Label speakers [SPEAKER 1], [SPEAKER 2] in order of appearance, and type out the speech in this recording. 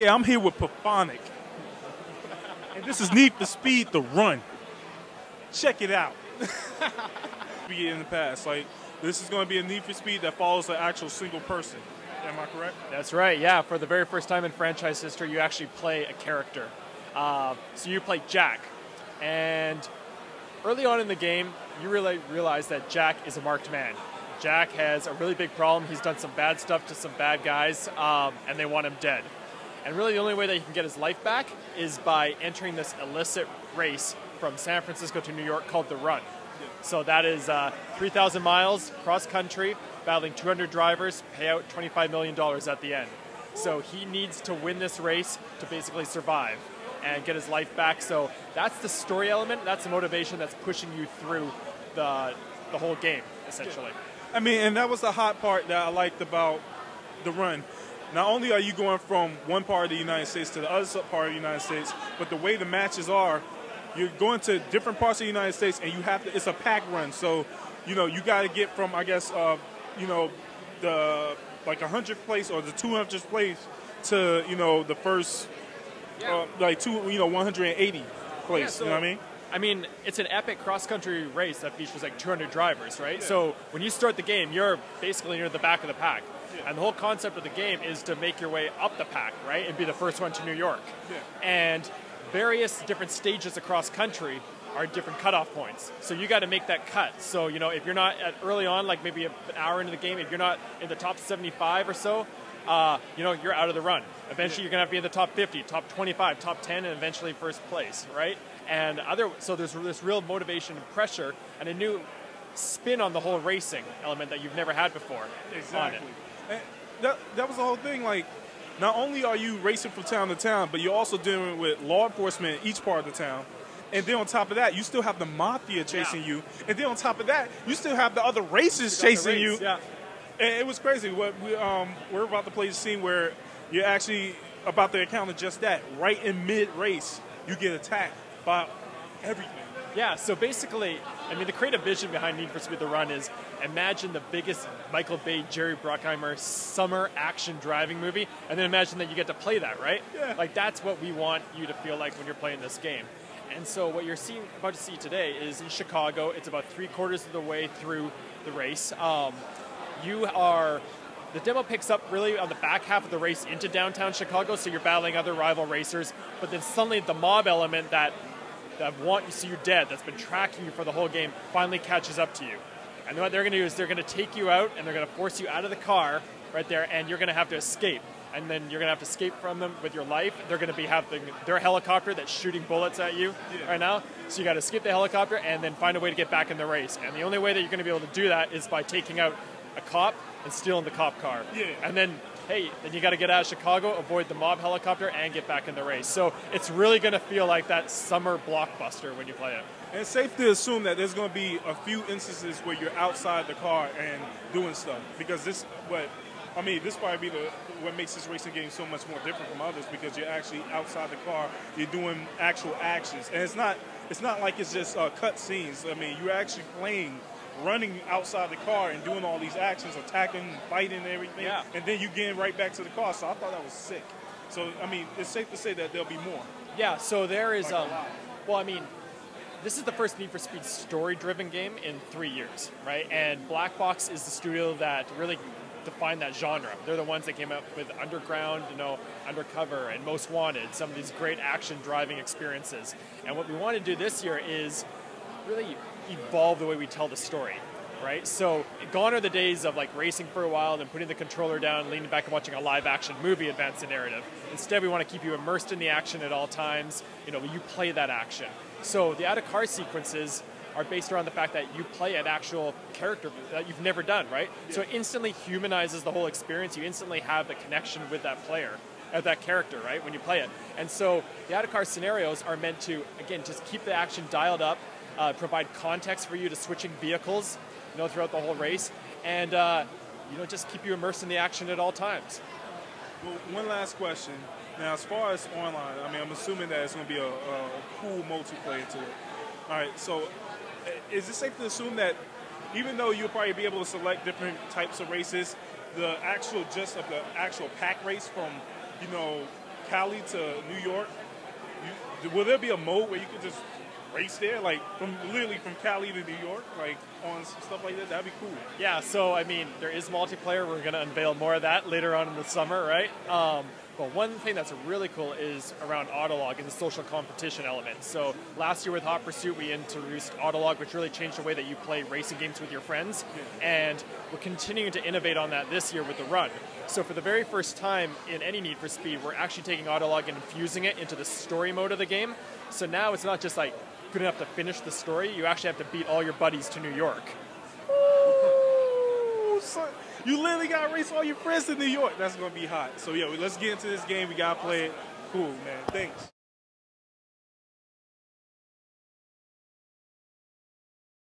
[SPEAKER 1] Yeah, I'm here with Paphonic, and this is Need for Speed The Run. Check it out. Be in the past, like this is going to be a Need for Speed that follows an actual single person. Am I correct?
[SPEAKER 2] That's right, yeah. For the very first time in franchise history, you actually play a character. So you play Jack. And early on in the game, you really realize that Jack is a marked man. Jack has a really big problem. He's done some bad stuff to some bad guys, and they want him dead. And really the only way that he can get his life back is by entering this illicit race from San Francisco to New York called The Run. So that is 3,000 miles cross-country, battling 200 drivers, pay out $25 million at the end. So he needs to win this race to basically survive and get his life back. So that's the story element, that's the motivation that's pushing you through the whole game, essentially.
[SPEAKER 1] I mean, and that was the hot part that I liked about The Run. Not only are you going from one part of the United States to the other part of the United States, but the way the matches are, you're going to different parts of the United States, and you have to. It's a pack run, so you got to get from the like 100th place or the 200th place to the first 180 place.
[SPEAKER 2] Yeah, so,
[SPEAKER 1] you know what I mean?
[SPEAKER 2] I mean, it's an epic cross-country race that features like 200 drivers, right? Yeah. So when you start the game, you're basically near the back of the pack. Yeah. And the whole concept of the game is to make your way up the pack, right? And be the first one to New York.
[SPEAKER 1] Yeah.
[SPEAKER 2] And various different stages across country are different cutoff points. So you got to make that cut. So, if you're not early on, like maybe an hour into the game, if you're not in the top 75 or so, you're out of the run. Eventually, you're going to have to be in the top 50, top 25, top 10, and eventually first place, right? And so there's this real motivation and pressure and a new spin on the whole racing element that you've never had before.
[SPEAKER 1] Exactly. And that was the whole thing. Like, not only are you racing from town to town, but you're also dealing with law enforcement in each part of the town. And then on top of that, you still have the mafia chasing you. And then on top of that, you still have the other races chasing you.
[SPEAKER 2] Yeah.
[SPEAKER 1] And it was crazy. We're about to play the scene where you're actually about to encounter just that. Right in mid-race, you get attacked by everything.
[SPEAKER 2] Yeah, so basically, the creative vision behind Need for Speed The Run is imagine the biggest Michael Bay, Jerry Bruckheimer summer action driving movie, and then imagine that you get to play that, right?
[SPEAKER 1] Yeah.
[SPEAKER 2] Like, that's what we want you to feel like when you're playing this game. And so what you're about to see today is in Chicago. It's about 3/4 of the way through the race. The demo picks up really on the back half of the race into downtown Chicago, so you're battling other rival racers, but then suddenly the mob element that want to see you dead, that's been tracking you for the whole game, finally catches up to you. And what they're going to do is they're going to take you out, and they're going to force you out of the car right there, and you're going to have to escape. And then you're going to have to escape from them with your life. They're going to be having their helicopter that's shooting bullets at you right now. So you got to escape the helicopter and then find a way to get back in the race. And the only way that you're going to be able to do that is by taking out a cop and stealing the cop car.
[SPEAKER 1] Yeah.
[SPEAKER 2] And then you got to get out of Chicago, avoid the mob helicopter, and get back in the race. So it's really going to feel like that summer blockbuster when you play it.
[SPEAKER 1] And it's safe to assume that there's going to be a few instances where you're outside the car and doing stuff, because this probably be what makes this racing game so much more different from others, because you're actually outside the car, you're doing actual actions, and it's not like it's just cut scenes. You're actually playing, running outside the car and doing all these actions, attacking, fighting, and everything, and then you getting right back to the car. So I thought that was sick. So it's safe to say that there'll be more.
[SPEAKER 2] Yeah. So there is this is the first Need for Speed story-driven game in 3 years, right? And Black Box is the studio that really defined that genre. They're the ones that came up with Underground, Undercover, and Most Wanted, some of these great action driving experiences. And what we want to do this year is really evolve the way we tell the story, right? So gone are the days of like racing for a while, then putting the controller down, leaning back and watching a live action movie advance the narrative. Instead, we want to keep you immersed in the action at all times. You play that action. So the out-of-car sequences are based around the fact that you play an actual character that you've never done, right? Yeah. So it instantly humanizes the whole experience. You instantly have the connection with that player, that character, right, when you play it. And so the out-of-car scenarios are meant to, again, just keep the action dialed up, provide context for you to switching vehicles, throughout the whole race, and, just keep you immersed in the action at all times.
[SPEAKER 1] Well, one last question. Now, as far as online, I'm assuming that it's going to be a cool multiplayer to it. All right, so is it safe to assume that even though you'll probably be able to select different types of races, the actual pack race from, Cali to New York, will there be a mode where you can just race there, like literally from Cali to New York, like on stuff like that? That'd be cool.
[SPEAKER 2] Yeah, so I mean, there is multiplayer. We're going to unveil more of that later on in the summer, right? But one thing that's really cool is around Autolog and the social competition element. So last year with Hot Pursuit, we introduced Autolog, which really changed the way that you play racing games with your friends. And we're continuing to innovate on that this year with the Run. So for the very first time in any Need for Speed, we're actually taking Autolog and infusing it into the story mode of the game. So now it's not just like good enough to finish the story, you actually have to beat all your buddies to New York.
[SPEAKER 1] Ooh, son. You literally got to race all your friends to New York. That's going to be hot. So, yeah, let's get into this game. We got to play it. Cool, man. Thanks.